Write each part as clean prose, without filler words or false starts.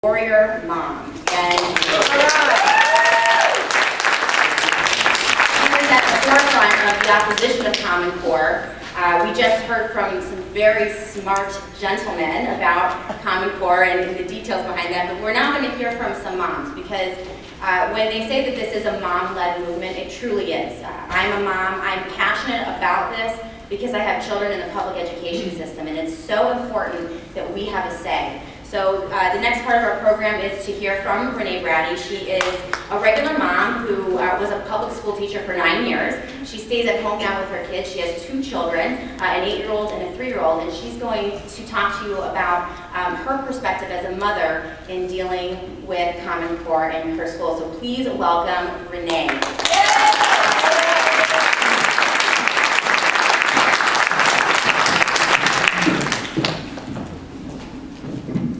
warrior mom. And at the forefront of the opposition of Common Core. We just heard from some very smart gentlemen about Common Core and the details behind that, but we're now going to hear from some moms because when they say that this is a mom-led movement, it truly is. I'm a mom, I'm passionate about this because I have children in the public education system, and it's so important that we have a say. So the next part of our program is to hear from Renee Braddy. She is a regular mom who was a public school teacher for 9 years. She stays at home now with her kids. She has 2 children, an 8-year-old and a 3-year-old, and she's going to talk to you about her perspective as a mother in dealing with Common Core in her school. So please welcome Renee.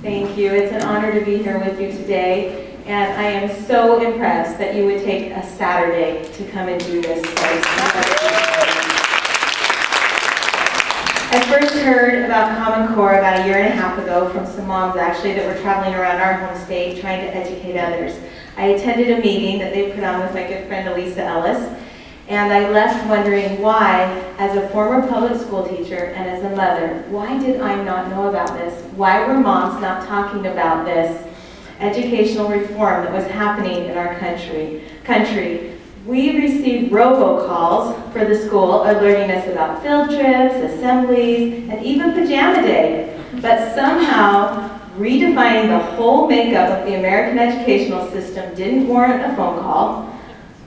Thank you. It's an honor to be here with you today, and I am so impressed that you would take a Saturday to come and do this. I first heard about Common Core about 1.5 years ago from some moms actually that were traveling around our home state trying to educate others. I attended a meeting that they put on with my good friend Elisa Ellis, and I left wondering why, as a former public school teacher and as a mother, why did I not know about this? Why were moms not talking about this educational reform that was happening in our country? We received robocalls for the school alerting us about field trips, assemblies, and even pajama day. But somehow, redefining the whole makeup of the American educational system didn't warrant a phone call,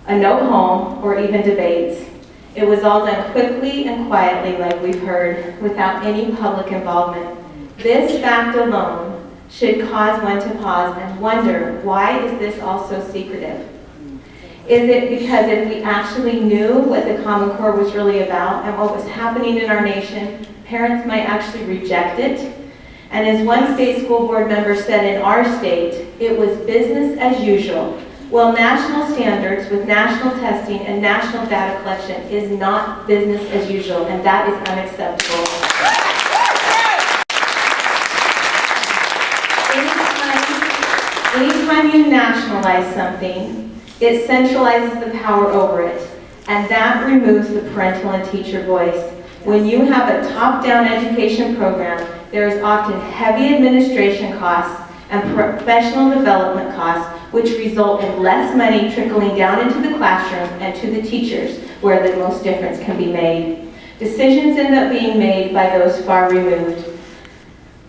a note home, or even debates. It was all done quickly and quietly, like we've heard, without any public involvement. This fact alone should cause one to pause and wonder, why is this all so secretive? Is it because if we actually knew what the Common Core was really about and what was happening in our nation, parents might actually reject it? And as one state school board member said in our state, it was business as usual. Well, national standards with national testing and national data collection is not business as usual, and that is unacceptable. Anytime you nationalize something, it centralizes the power over it, and that removes the parental and teacher voice. When you have a top-down education program, there is often heavy administration costs and professional development costs, which result in less money trickling down into the classroom and to the teachers, where the most difference can be made. Decisions end up being made by those far removed.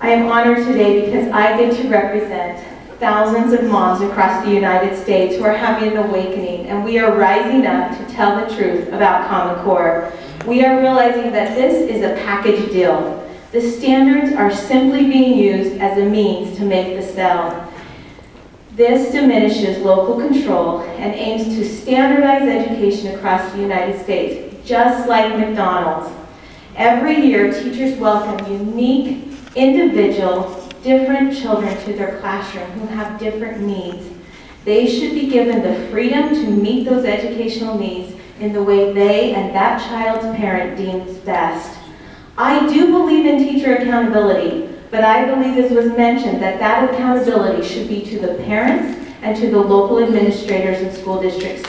I am honored today because I get to represent thousands of moms across the United States who are having an awakening, and we are rising up to tell the truth about Common Core. We are realizing that this is a package deal. The standards are simply being used as a means to make the sale. This diminishes local control and aims to standardize education across the United States, just like McDonald's. Every year, teachers welcome unique, individual, different children to their classroom who have different needs. They should be given the freedom to meet those educational needs in the way they and that child's parent deems best. I do believe in teacher accountability, but I believe, as was mentioned, that accountability should be to the parents and to the local administrators and school districts.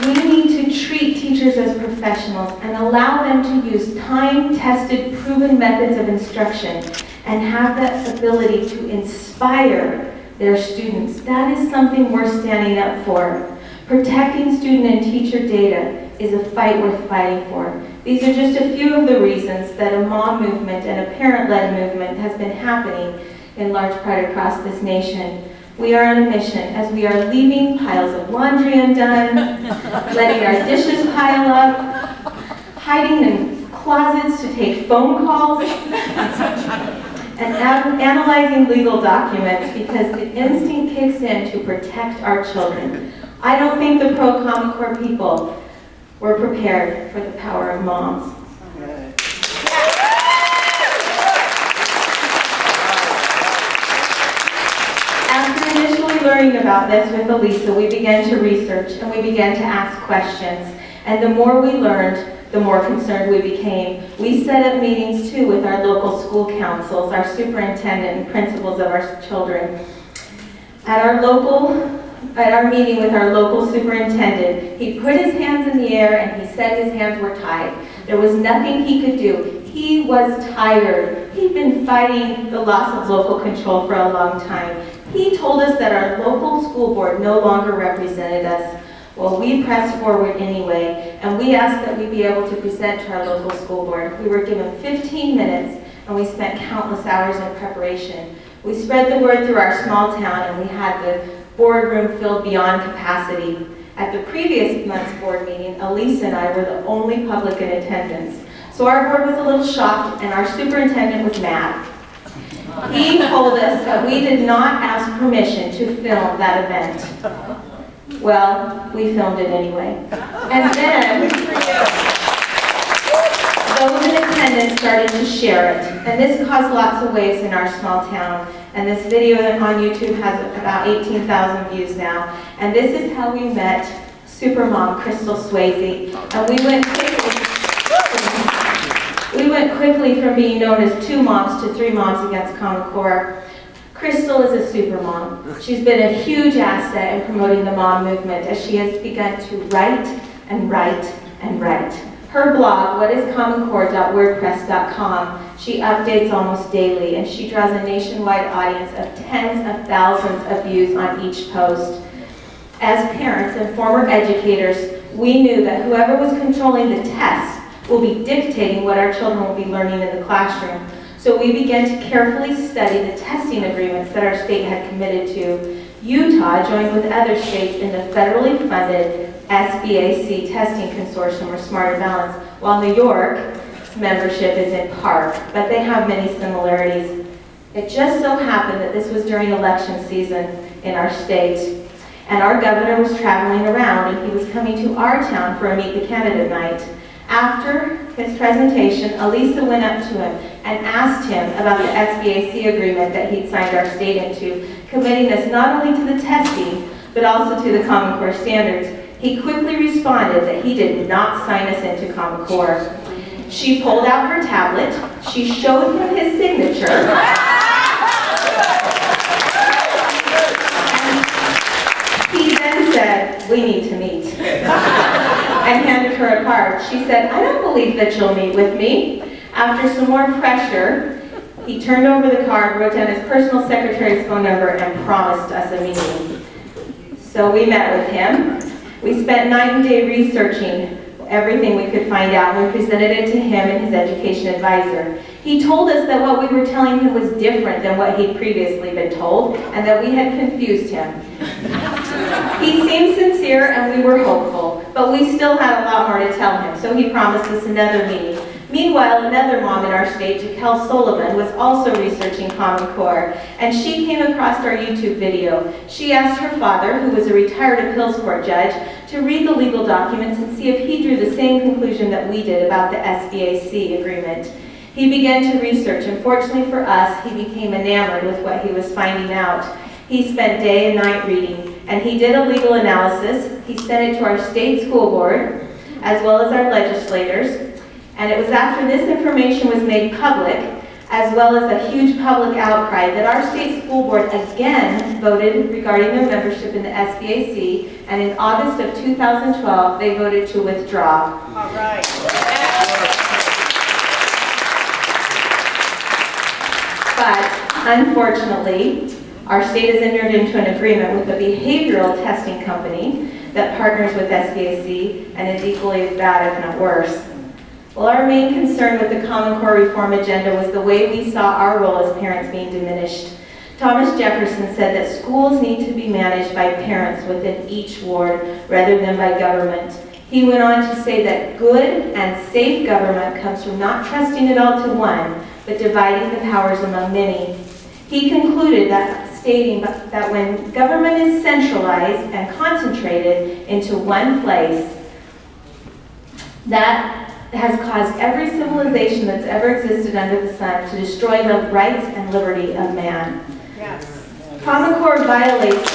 We need to treat teachers as professionals and allow them to use time-tested, proven methods of instruction and have that ability to inspire their students. That is something we're standing up for. Protecting student and teacher data is a fight worth fighting for. These are just a few of the reasons that a mom movement and a parent-led movement has been happening in large part across this nation. We are on a mission as we are leaving piles of laundry undone, letting our dishes pile up, hiding in closets to take phone calls, and analyzing legal documents because the instinct kicks in to protect our children. I don't think the pro-Common Core people were prepared for the power of moms. After initially learning about this with Elisa, we began to research and we began to ask questions. And the more we learned, the more concerned we became. We set up meetings too with our local school councils, our superintendent and principals of our children. At our meeting with our local superintendent, he put his hands in the air and he said his hands were tied. There was nothing he could do. He was tired. He'd been fighting the loss of local control for a long time. He told us that our local school board no longer represented us. Well, we pressed forward anyway, and we asked that we be able to present to our local school board. We were given 15 minutes, and we spent countless hours in preparation. We spread the word through our small town, and we had the boardroom filled beyond capacity. At the previous month's board meeting, Elisa and I were the only public in attendance. So our board was a little shocked, and our superintendent was mad. He told us that we did not ask permission to film that event. Well, we filmed it anyway. And then those in attendance started to share it. And this caused lots of waves in our small town. And this video on YouTube has about 18,000 views now. And this is how we met Supermom Crystal Swayze. And we went quickly from being known as 2 moms to 3 moms against Common Core. Crystal is a super mom. She's been a huge asset in promoting the mom movement as she has begun to write and write and write. Her blog, whatiscommoncore.wordpress.com, she updates almost daily, and she draws a nationwide audience of tens of thousands of views on each post. As parents and former educators, we knew that whoever was controlling the test will be dictating what our children will be learning in the classroom. So we began to carefully study the testing agreements that our state had committed to. Utah joined with other states in the federally funded SBAC testing consortium, or Smarter Balance, while New York's membership is in PARC, but they have many similarities. It just so happened that this was during election season in our state, and our governor was traveling around, and he was coming to our town for a Meet the Candidate night. After his presentation, Elisa went up to him and asked him about the SBAC agreement that he'd signed our state into, committing us not only to the testing, but also to the Common Core standards. He quickly responded that he did not sign us into Common Core. She pulled out her tablet, she showed him his signature, and he then said, "We need to meet," and handed her a card. She said, "I don't believe that you'll meet with me." After some more pressure, he turned over the card, wrote down his personal secretary's phone number, and promised us a meeting. So we met with him. We spent night and day researching everything we could find out, and we presented it to him and his education advisor. He told us that what we were telling him was different than what he'd previously been told, and that we had confused him. He seemed sincere, and we were hopeful, but we still had a lot more to tell him, so he promised us another meeting. Meanwhile, another mom in our state, Jaquel Sullivan, was also researching Common Core, and she came across our YouTube video. She asked her father, who was a retired appeals court judge, to read the legal documents and see if he drew the same conclusion that we did about the SBAC agreement. He began to research, and fortunately for us, he became enamored with what he was finding out. He spent day and night reading, and he did a legal analysis. He sent it to our state school board, as well as our legislators. And it was after this information was made public, as well as a huge public outcry, that our state school board again voted regarding their membership in the SBAC, and in August of 2012, they voted to withdraw. All right. But unfortunately, our state has entered into an agreement with a behavioral testing company that partners with SBAC and is equally as bad, if not worse. Well, our main concern with the Common Core reform agenda was the way we saw our role as parents being diminished. Thomas Jefferson said that schools need to be managed by parents within each ward rather than by government. He went on to say that good and safe government comes from not trusting it all to one, but dividing the powers among many. He concluded that, stating that when government is centralized and concentrated into one place, that has caused every civilization that's ever existed under the sun to destroy the rights and liberty of man. Yes. Common Core violates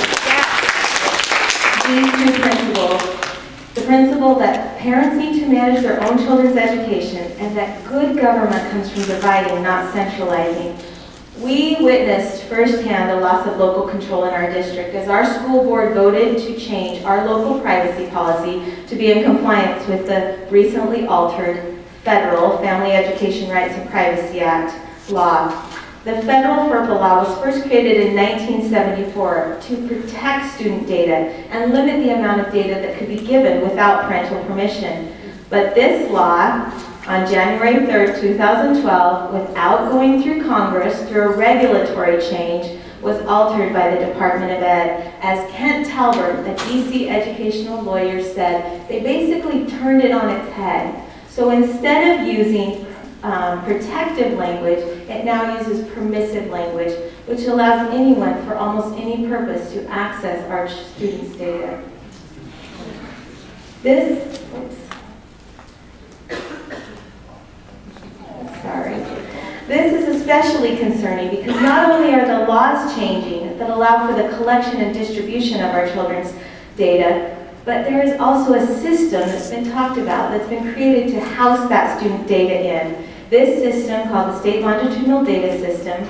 these two principles. The principle that parents need to manage their own children's education and that good government comes from dividing, not centralizing. We witnessed firsthand the loss of local control in our district as our school board voted to change our local privacy policy to be in compliance with the recently altered Federal Family Education Rights and Privacy Act law. The federal FERPA law was first created in 1974 to protect student data and limit the amount of data that could be given without parental permission. But this law, on January 3rd, 2012, without going through Congress through a regulatory change, was altered by the Department of Ed. As Kent Talbert, a DC educational lawyer, said, they basically turned it on its head. So instead of using protective language, it now uses permissive language, which allows anyone for almost any purpose to access our students' data. This is especially concerning because not only are the laws changing that allow for the collection and distribution of our children's data, but there is also a system that's been talked about that's been created to house that student data in. This system, called the State Longitudinal Data System,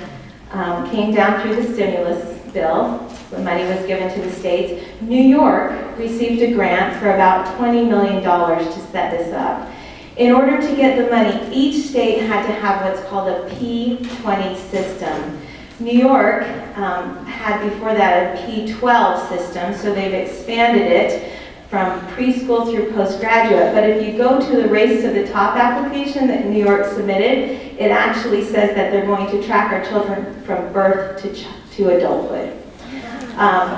came down through the stimulus bill when money was given to the states. New York received a grant for about $20 million to set this up. In order to get the money, each state had to have what's called a P20 system. New York had before that a P12 system, so they've expanded it from preschool through postgraduate. But if you go to the Race to the Top application that New York submitted, it actually says that they're going to track our children from birth to adulthood.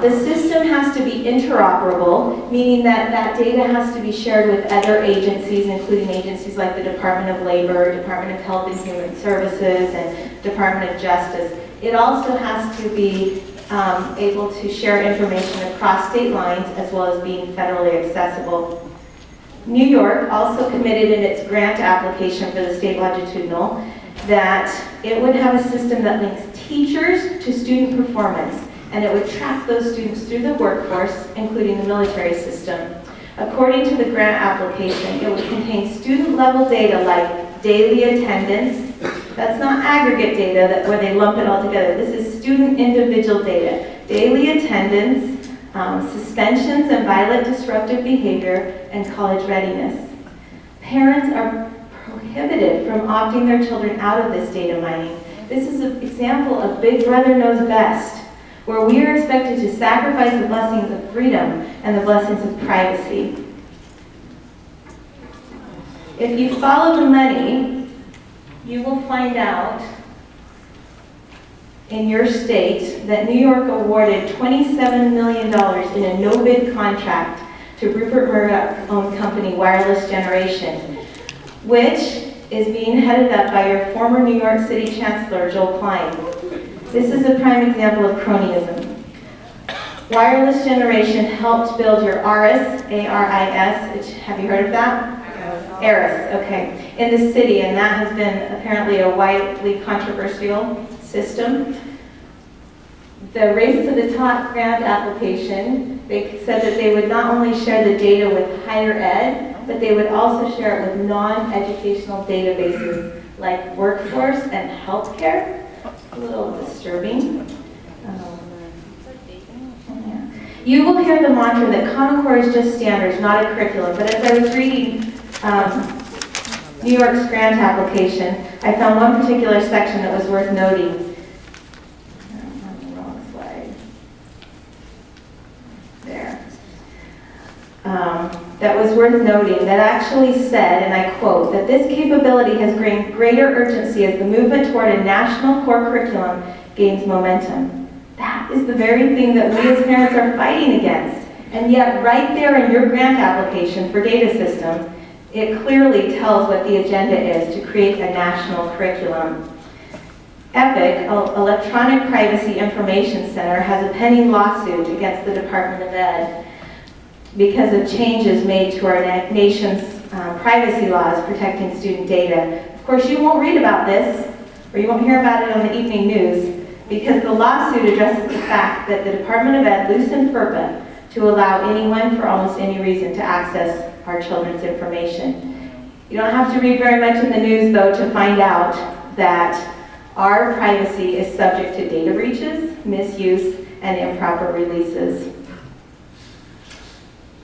The system has to be interoperable, meaning that that data has to be shared with other agencies, including agencies like the Department of Labor, Department of Health and Human Services, and Department of Justice. It also has to be able to share information across state lines as well as being federally accessible. New York also committed in its grant application for the state longitudinal that it would have a system that links teachers to student performance, and it would track those students through the workforce, including the military system. According to the grant application, it would contain student-level data like daily attendance. That's not aggregate data where they lump it all together. This is student individual data. Daily attendance, suspensions and violent disruptive behavior, and college readiness. Parents are prohibited from opting their children out of this data mining. This is an example of Big Brother Knows Best, where we are expected to sacrifice the blessings of freedom and the blessings of privacy. If you follow the money, you will find out in your state that New York awarded $27 million in a no-bid contract to Rupert Murdoch-owned company Wireless Generation, which is being headed up by your former New York City Chancellor, Joel Klein. This is a prime example of cronyism. Wireless Generation helped build your ARIS, A-R-I-S, have you heard of that? ARIS, okay, in the city, and that has been apparently a widely controversial system. The Race to the Top grant application, they said that they would not only share the data with higher ed, but they would also share it with non-educational databases like workforce and healthcare. A little disturbing. You will hear the mantra that Common Core is just standards, not a curriculum. But as I was reading New York's grant application, I found one particular section that was worth noting. I'm on the wrong slide. There. That was worth noting that actually said, and I quote, that this capability has gained greater urgency as the movement toward a national core curriculum gains momentum. That is the very thing that we as parents are fighting against. And yet right there in your grant application for data system, it clearly tells what the agenda is to create a national curriculum. EPIC, Electronic Privacy Information Center, has a pending lawsuit against the Department of Ed because of changes made to our nation's privacy laws protecting student data. Of course, you won't read about this, or you won't hear about it on the evening news, because the lawsuit addresses the fact that the Department of Ed loosened FERPA to allow anyone for almost any reason to access our children's information. You don't have to read very much in the news, though, to find out that our privacy is subject to data breaches, misuse, and improper releases.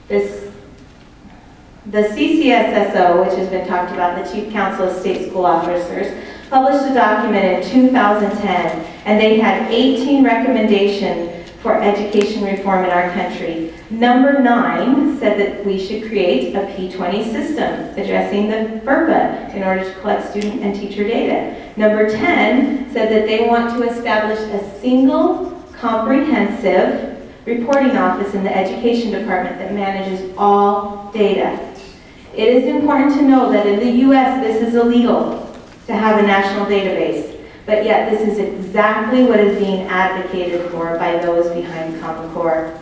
The CCSSO, which has been talked about, the Chief Council of State School Officers, published a document in 2010, and they had 18 recommendations for education reform in our country. Number 9 said that we should create a P20 system addressing the FERPA in order to collect student and teacher data. Number 10 said that they want to establish a single, comprehensive reporting office in the education department that manages all data. It is important to know that in the U.S. this is illegal to have a national database, but yet this is exactly what is being advocated for by those behind Common Core.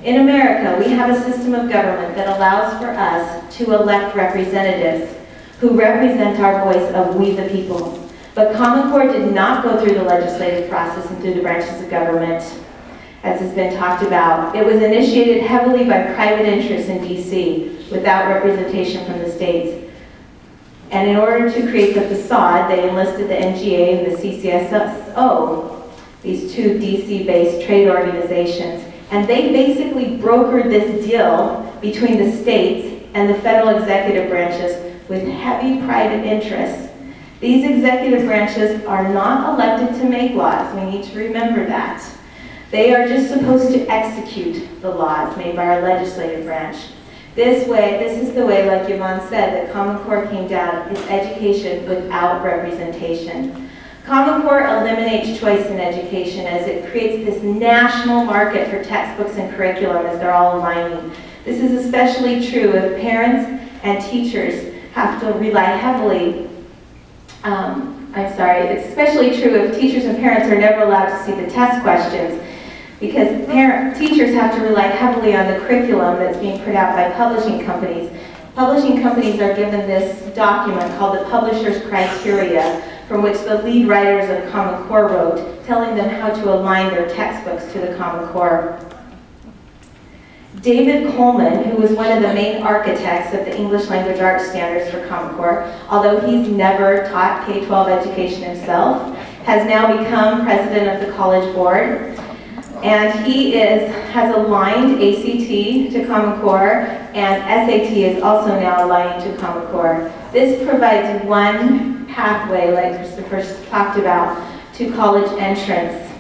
In America, we have a system of government that allows for us to elect representatives who represent our voice of we the people. But Common Core did not go through the legislative process and through the branches of government, as has been talked about. It was initiated heavily by private interests in D.C. without representation from the states. And in order to create the facade, they enlisted the NGA and the CCSO, these two DC-based trade organizations. And they basically brokered this deal between the states and the federal executive branches with heavy private interests. These executive branches are not elected to make laws. We need to remember that. They are just supposed to execute the laws made by our legislative branch. This is the way, like Yvonne said, that Common Core came down, is education without representation. Common Core eliminates choice in education as it creates this national market for textbooks and curriculum as they're all aligning. This is especially true if parents and teachers have to rely heavily, it's especially true if teachers and parents are never allowed to see the test questions, because teachers have to rely heavily on the curriculum that's being put out by publishing companies. Publishing companies are given this document called the Publisher's Criteria, from which the lead writers of Common Core wrote, telling them how to align their textbooks to the Common Core. David Coleman, who was one of the main architects of the English Language Arts standards for Common Core, although he's never taught K-12 education himself, has now become president of the College Board. And he has aligned ACT to Common Core, and SAT is also now aligning to Common Core. This provides one pathway, like Christopher talked about, to college entrance.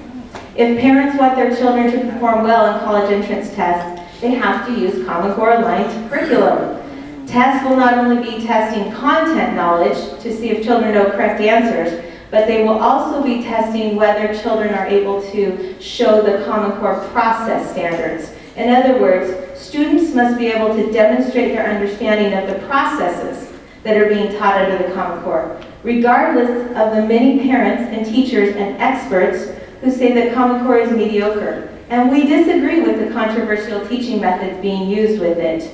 If parents want their children to perform well in college entrance tests, they have to use Common Core aligned curriculum. Tests will not only be testing content knowledge to see if children know correct answers, but they will also be testing whether children are able to show the Common Core process standards. In other words, students must be able to demonstrate their understanding of the processes that are being taught under the Common Core, regardless of the many parents and teachers and experts who say that Common Core is mediocre. And we disagree with the controversial teaching methods being used with it.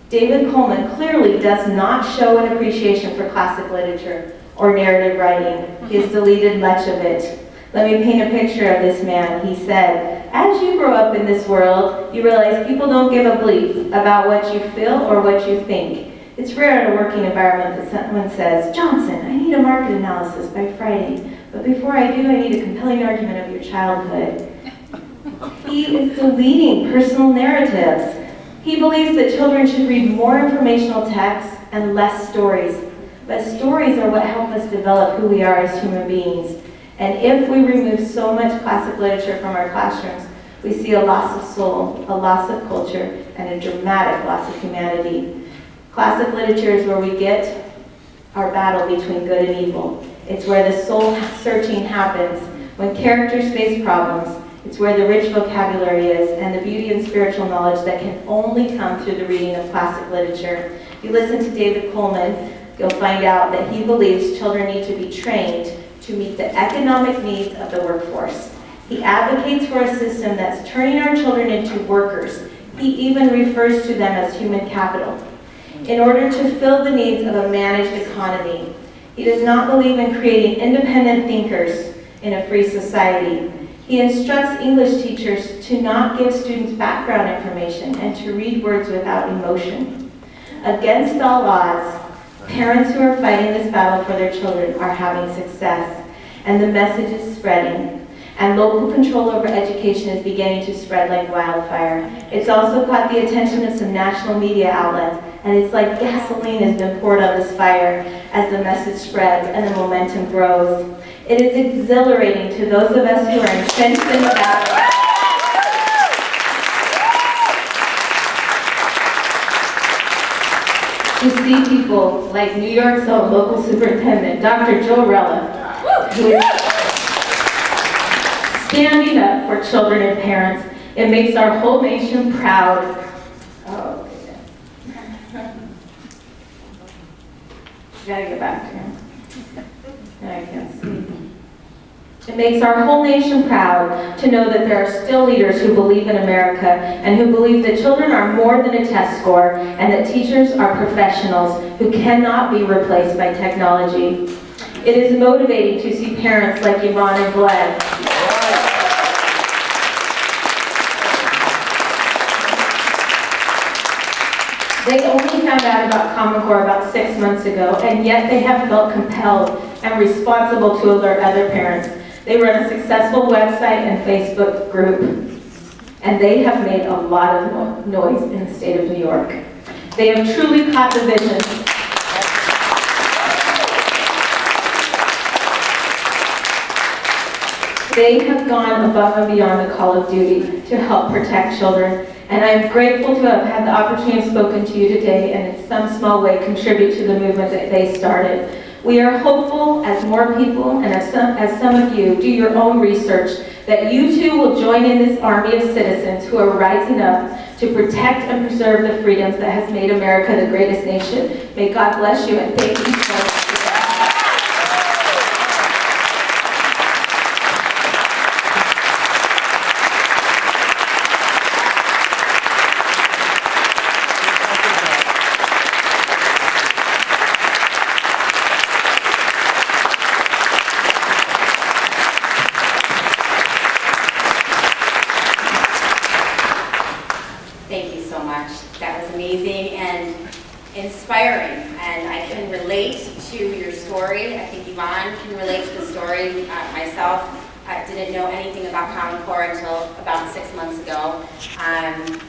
David Coleman clearly does not show an appreciation for classic literature or narrative writing. He has deleted much of it. Let me paint a picture of this man. He said, as you grow up in this world, you realize people don't give a bleep about what you feel or what you think. It's rare in a working environment that someone says, Johnson, I need a market analysis by Friday, but before I do, I need a compelling argument of your childhood. He is deleting personal narratives. He believes that children should read more informational texts and less stories. But stories are what help us develop who we are as human beings. And if we remove so much classic literature from our classrooms, we see a loss of soul, a loss of culture, and a dramatic loss of humanity. Classic literature is where we get our battle between good and evil. It's where the soul searching happens. When characters face problems, it's where the rich vocabulary is and the beauty and spiritual knowledge that can only come through the reading of classic literature. If you listen to David Coleman, you'll find out that he believes children need to be trained to meet the economic needs of the workforce. He advocates for a system that's turning our children into workers. He even refers to them as human capital, in order to fill the needs of a managed economy. He does not believe in creating independent thinkers in a free society. He instructs English teachers to not give students background information and to read words without emotion. Against all odds, parents who are fighting this battle for their children are having success, and the message is spreading, and local control over education is beginning to spread like wildfire. It's also caught the attention of some national media outlets, and it's like gasoline has been poured on this fire as the message spreads and the momentum grows. It is exhilarating to those of us who are entrenched in the battle. To see people like New York's own local superintendent, Dr. Joe Rella, who is standing up for children and parents. It makes our whole nation proud. Oh, goodness. Gotta get back to him. I can't see. It makes our whole nation proud to know that there are still leaders who believe in America and who believe that children are more than a test score and that teachers are professionals who cannot be replaced by technology. It is motivating to see parents like Yvonne and Glenn They only found out about Common Core about 6 months ago, and yet they have felt compelled and responsible to alert other parents. They run a successful website and Facebook group, and they have made a lot of noise in the state of New York. They have truly caught the vision. They have gone above and beyond the call of duty to help protect children. And I'm grateful to have had the opportunity to spoken to you today and in some small way contribute to the movement that they started. We are hopeful, as more people and as some of you do your own research, that you too will join in this army of citizens who are rising up to protect and preserve the freedoms that has made America the greatest nation. May God bless you, and thank you so much. Thank you so much. That was amazing and inspiring, and I can relate to your story. I think Yvonne can relate to the story. Myself, I didn't know anything about Common Core until about 6 months ago.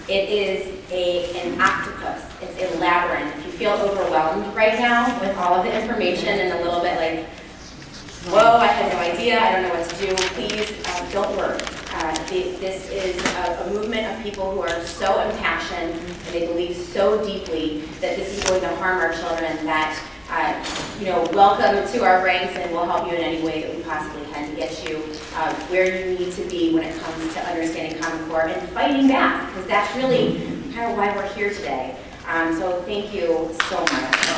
It is an octopus. It's a labyrinth. If you feel overwhelmed right now with all of the information and a little bit like, whoa, I had no idea, I don't know what to do, please don't worry. This is a movement of people who are so impassioned and they believe so deeply that this is going to harm our children that, welcome to our ranks, and we'll help you in any way that we possibly can to get you where you need to be when it comes to understanding Common Core and fighting back, because that's really kind of why we're here today. So thank you so much.